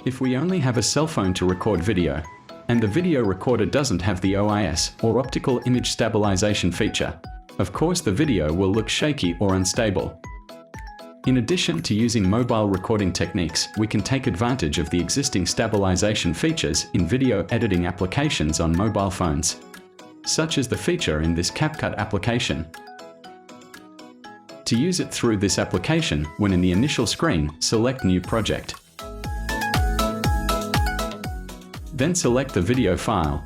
If we only have a cell phone to record video, and the video recorder doesn't have the OIS or Optical Image Stabilization feature, of course the video will look shaky or unstable. In addition to using mobile recording techniques, we can take advantage of the existing stabilization features in video editing applications on mobile phones, such as the feature in this CapCut application. To use it through this application, when in the initial screen, select New Project. Then select the video file.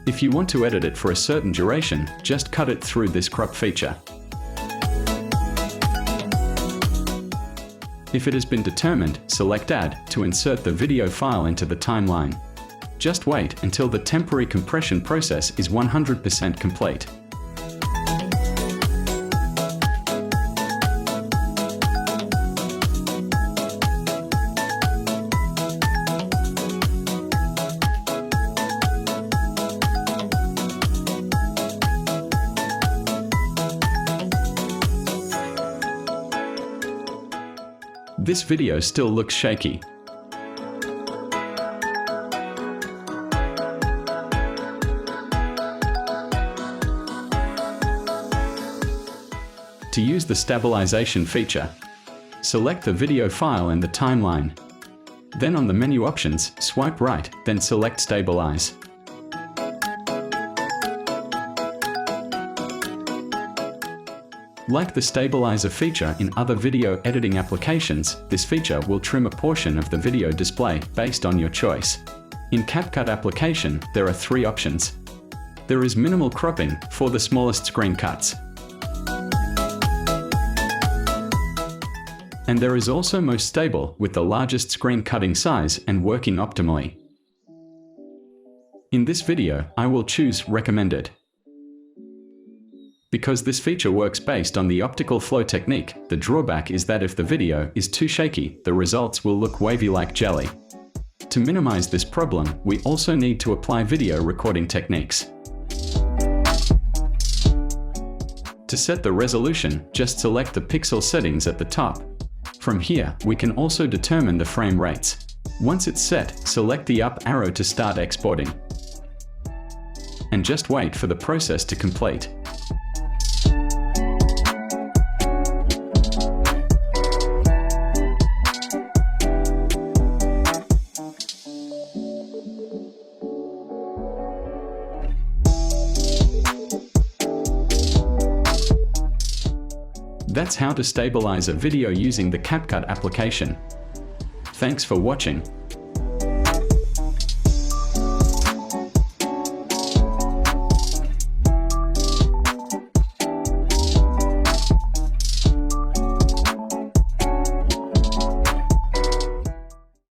If you want to edit it for a certain duration, just cut it through this crop feature. If it has been determined, select Add to insert the video file into the timeline. Just wait until the temporary compression process is 100% complete. This video still looks shaky. To use the stabilization feature, select the video file in the timeline. Then on the menu options, swipe right, then select Stabilize. Like the stabilizer feature in other video editing applications, this feature will trim a portion of the video display based on your choice. In CapCut application, there are 3 options. There is minimal cropping for the smallest screen cuts. And there is also most stable with the largest screen cutting size and working optimally. In this video, I will choose Recommended. Because this feature works based on the optical flow technique, the drawback is that if the video is too shaky, the results will look wavy like jelly. To minimize this problem, we also need to apply video recording techniques. To set the resolution, just select the pixel settings at the top. From here, we can also determine the frame rates. Once it's set, select the up arrow to start exporting. And just wait for the process to complete. That's how to stabilize a video using the CapCut application. Thanks for watching.